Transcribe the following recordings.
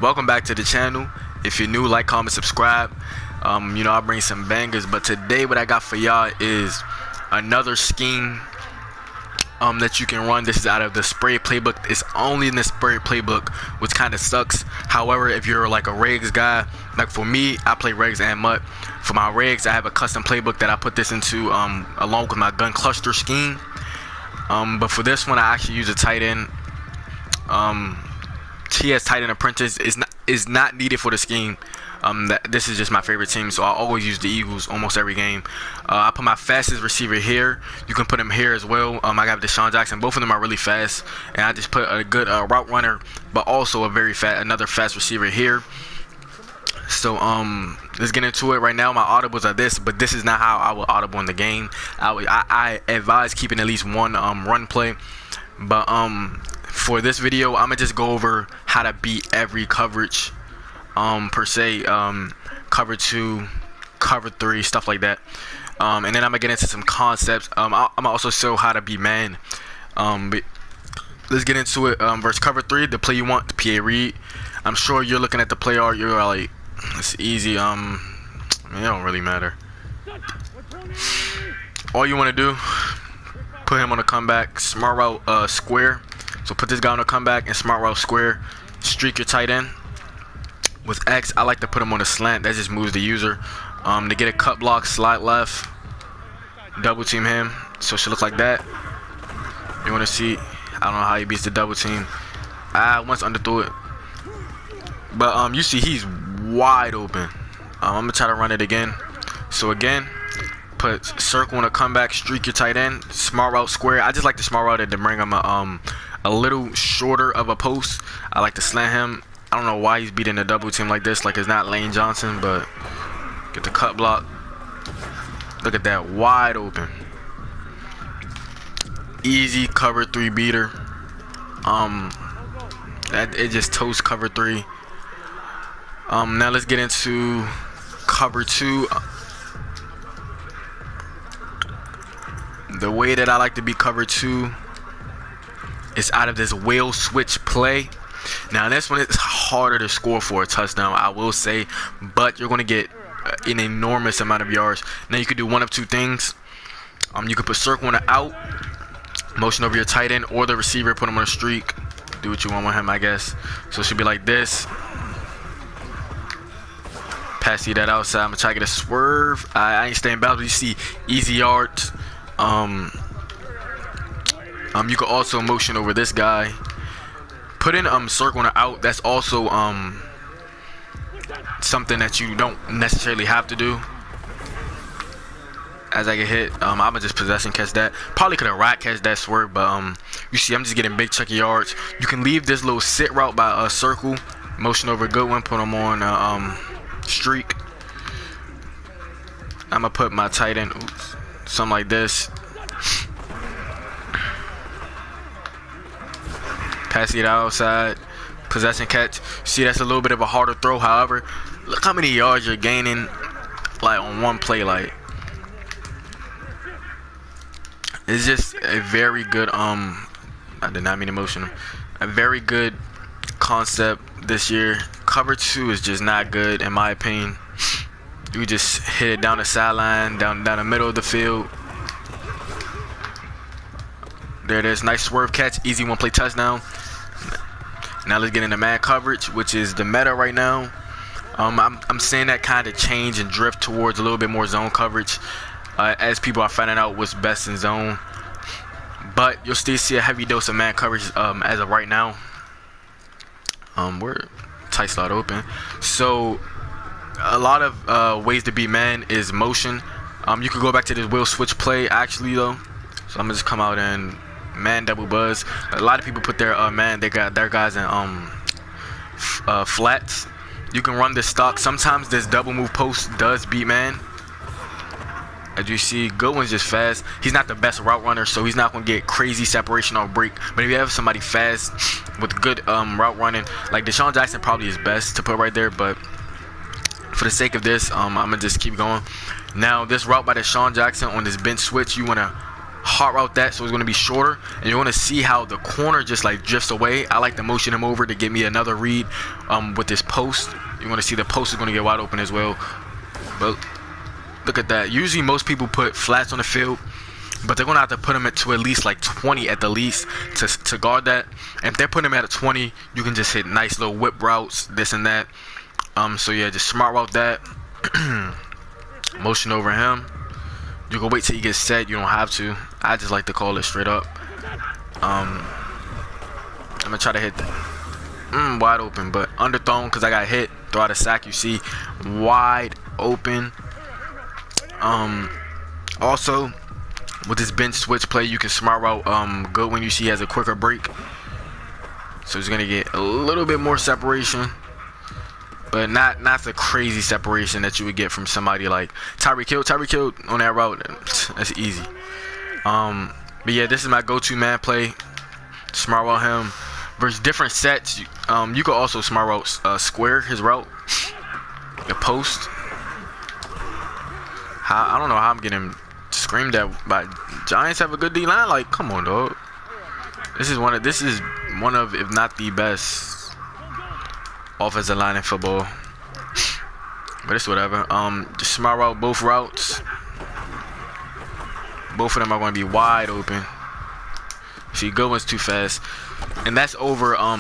welcome back to the channel. If you're new, like, comment, subscribe. I'll bring some bangers, but today what I got for y'all is another scheme that you can run. This is out of the spray playbook. It's only in the spray playbook, which kind of sucks. However, if you're like a regs guy, like for me, I play regs and mut. For my regs, I have a custom playbook that I put this into along with my gun cluster scheme. But for this one, I actually use a tight end. TS tight end apprentice is not needed for the scheme. This is just my favorite team, so I always use the Eagles almost every game. I put my fastest receiver here. You can put him here as well. I got Deshaun Jackson. Both of them are really fast, and I just put a good route runner, but also another fast receiver here. So let's get into it. Right now my audibles are this, but this is not how I will audible in the game. I advise keeping at least one run play, but for this video I'm gonna just go over how to beat every coverage per se, cover 2, cover 3, stuff like that, and then I'm gonna get into some concepts. I'm gonna also show how to beat man. But let's get into it. Versus cover 3, the play you want, the PA read. I'm sure you're looking at the play art, you're like, it's easy. I mean, it don't really matter. All you want to do, put him on a comeback, smart route square. So put this guy on a comeback and smart route square. Streak your tight end. With X, I like to put him on a slant. That just moves the user. To get a cut block, slide left, double team him. So it should look like that. You want to see? I don't know how he beats the double team. I once underthrew it, but you see he's wide open. I'm gonna try to run it again. So again, put circle on a comeback, streak your tight end, smart route square. I just like the smart route to bring him a little shorter of a post. I like to slant him. I don't know why he's beating a double team like this, like it's not Lane Johnson, but get the cut block. Look at that, wide open. Easy cover 3 beater. It just toasts cover 3. Now let's get into cover 2. The way that I like to be cover 2 is out of this wheel switch play. Now this one is harder to score for a touchdown, I will say, but you're going to get an enormous amount of yards. Now you could do one of two things. You could put circle on the out, motion over your tight end or the receiver, put him on a streak. Do what you want with him, I guess. So it should be like this. Pass you that outside. I'm gonna try to get a swerve. I ain't staying back, but you see easy yards. You can also motion over this guy. Put in circle on the out. That's also something that you don't necessarily have to do. As I get hit, I'ma just possession catch that. Probably could have rack catch that swerve, but you see I'm just getting big chunky yards. You can leave this little sit route by circle, motion over good one, put them on streak. I'm gonna put my tight end, something like this. Pass it outside, possession catch. See, that's a little bit of a harder throw. However, look how many yards you're gaining, like on one play. Like, it's just a very good I did not mean to motion him. A very good concept this year. Cover 2 is just not good in my opinion. You just hit it down the sideline, down the middle of the field. There it is, nice swerve catch, easy one play touchdown. Now let's get into man coverage, which is the meta right now. I'm seeing that kind of change and drift towards a little bit more zone coverage as people are finding out what's best in zone. But you'll still see a heavy dose of man coverage as of right now. We're tight slot open. So a lot of ways to beat man is motion. You could go back to this wheel switch play actually though. So I'm gonna just come out and man double buzz. A lot of people put their they got their guys in flats. You can run this stock. Sometimes this double move post does beat man. As you see, Goodwin's just fast. He's not the best route runner, so he's not gonna get crazy separation off break. But if you have somebody fast with good route running, like Deshaun Jackson probably is best to put right there. But for the sake of this, I'm gonna just keep going. Now this route by Deshaun Jackson on this bench switch, you wanna hot route that, so it's going to be shorter, and you're going to see how the corner just like drifts away. I like to motion him over to get me another read with this post. You're going to see the post is going to get wide open as well. But look at that. Usually most people put flats on the field, but they're going to have to put them to at least like 20 at the least to guard that. And if they're putting them at a 20, you can just hit nice little whip routes, this and that. So yeah, just smart route that. Motion over him. You can wait till he gets set. You don't have to. I just like to call it straight up. I'm gonna try to hit that. Wide open, but underthrown because I got hit. Throw out a sack. You see, wide open. Also, with this bench switch play, you can smart route good when you see he has a quicker break. So he's gonna get a little bit more separation, but not the crazy separation that you would get from somebody like Tyreek Hill. Tyreek Hill on that route, that's easy. But yeah, this is my go-to man play. Smart route him versus different sets. You could also smart route square his route, the post. I don't know how I'm getting screamed at by Giants have a good D line. Like, come on, dog. This is one of if not the best offensive line in football. But it's whatever. Just smart route both routes. Both of them are going to be wide open. See, good one's too fast, and that's over a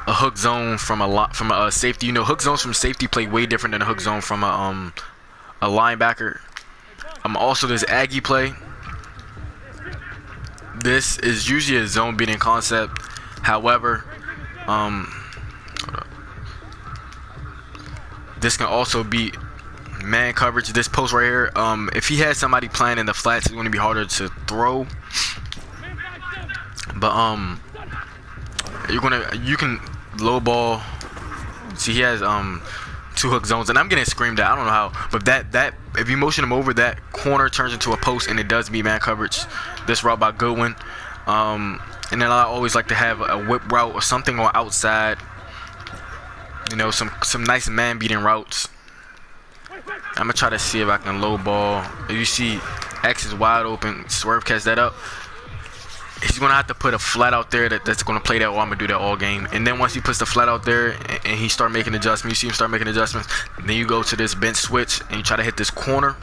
hook zone from a safety. You know, hook zones from safety play way different than a hook zone from a linebacker. Also, this Aggie play. This is usually a zone beating concept. However, this can also be man coverage. This post right here, if he has somebody playing in the flats, it's going to be harder to throw. But you can low ball. See, he has two hook zones, and I'm getting screamed at. I don't know how, but that if you motion him over, that corner turns into a post, and it does beat man coverage. This route by Goodwin, and then I always like to have a whip route or something on outside. You know, some nice man beating routes. I'm gonna try to see if I can low ball. If you see X is wide open, swerve catch that up. He's gonna have to put a flat out there that's gonna play that, or I'm gonna do that all game. And then once he puts the flat out there and he start making adjustments, you see him start making adjustments, then you go to this bench switch and you try to hit this corner.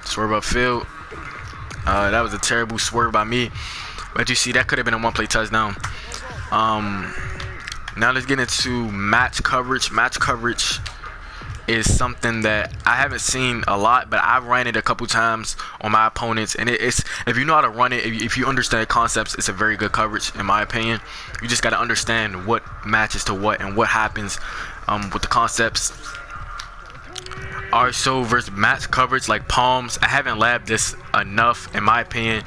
Swerve upfield. That was a terrible swerve by me, but you see that could have been a one-play touchdown. Now let's get into match coverage. Match coverage is something that I haven't seen a lot, but I've ran it a couple times on my opponents, and it's if you know how to run it, if you understand concepts, it's a very good coverage in my opinion. You just got to understand what matches to what and what happens with the concepts. Alright, so versus match coverage like palms, I haven't labbed this enough in my opinion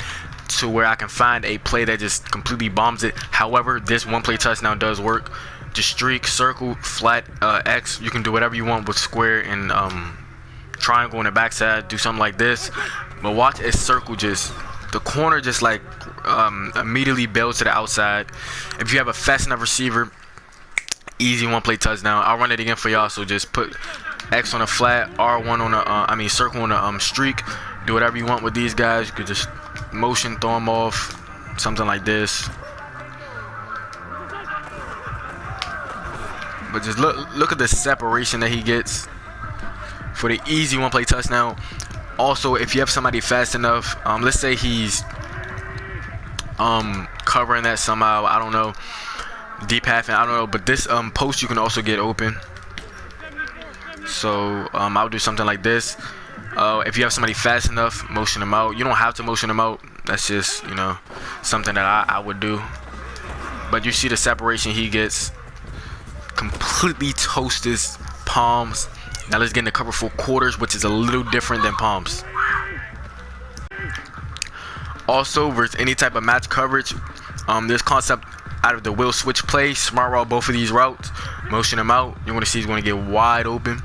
to where I can find a play that just completely bombs it. However, this one play touchdown does work. Just streak, circle, flat, X. You can do whatever you want with square and triangle on the backside. Do something like this. But watch it circle, just the corner just like immediately bails to the outside. If you have a fast enough receiver, easy one play touchdown. I'll run it again for y'all. So just put X on a flat, R1 on a circle on a streak. Do whatever you want with these guys. You could just motion, throw them off, something like this. But just look at the separation that he gets for the easy one play touchdown. Also, if you have somebody fast enough, let's say he's covering that somehow, I don't know, deep half, I don't know, but this post you can also get open. So I'll do something like this. If you have somebody fast enough, motion them out. You don't have to motion them out. That's just, you know, something that I would do. But you see the separation he gets. Completely toast his palms. Now let's get into cover 4 quarters, which is a little different than palms. Also, versus any type of match coverage, this concept out of the will switch play, smart route both of these routes, motion him out. You want to see he's going to get wide open.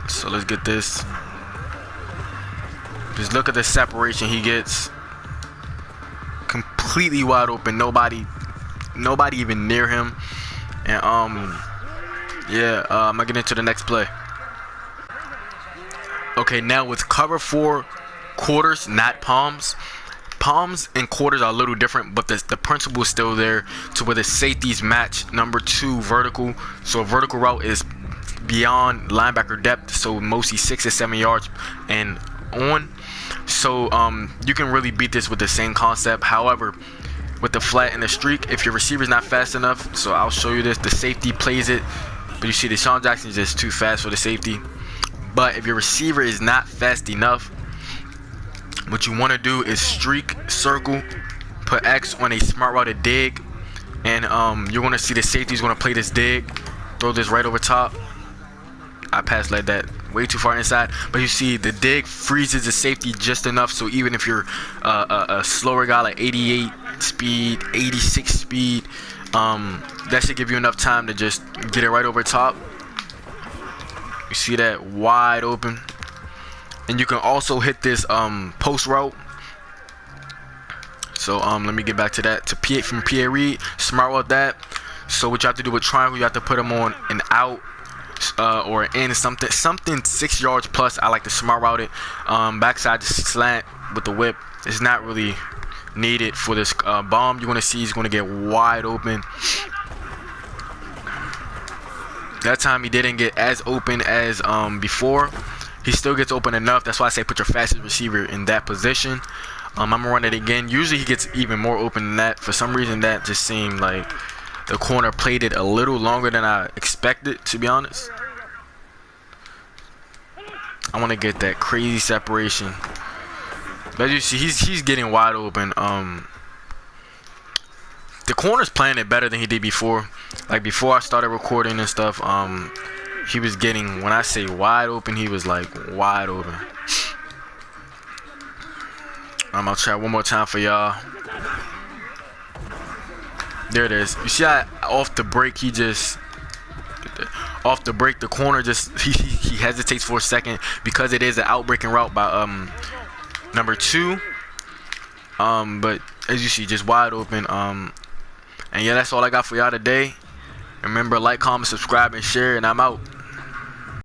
So let's get this. Just look at the separation he gets. Completely wide open. Nobody even near him. And I'm gonna get into the next play. Okay, now with cover 4 quarters, not palms. Palms and quarters are a little different, but the principle is still there, to where the safeties match number 2 vertical. So a vertical route is beyond linebacker depth, so mostly 6 to 7 yards and on. So you can really beat this with the same concept. However, with the flat and the streak, if your receiver's not fast enough, so I'll show you this, the safety plays it, but you see Deshaun Jackson is just too fast for the safety. But if your receiver is not fast enough, what you want to do is streak, circle, put X on a smart routed dig, and you're going to see the safety is going to play this dig, throw this right over top. I passed like that, way too far inside, but you see the dig freezes the safety just enough, so even if you're a slower guy like 88 speed, 86 speed, that should give you enough time to just get it right over top. You see that wide open, and you can also hit this post route. So let me get back to that, from Pierre Reed, smart route that. So what you have to do with triangle, you have to put them on an out or in something 6 yards plus. I like to smart route it. Backside to slant with the whip is not really needed for this bomb. You're gonna see he's gonna get wide open. That time he didn't get as open as before. He still gets open enough. That's why I say put your fastest receiver in that position. I'm gonna run it again. Usually he gets even more open than that. For some reason that just seemed like the corner played it a little longer than I expected, to be honest. I want to get that crazy separation. But you see, he's getting wide open. The corner's playing it better than he did before. Like before I started recording and stuff, he was getting, when I say wide open, he was like wide open. I'll try one more time for y'all. There it is. You see how off the break the corner just he hesitates for a second because it is an outbreaking route by number 2. But as you see, just wide open. And yeah, that's all I got for y'all today. Remember, like, comment, subscribe, and share, and I'm out.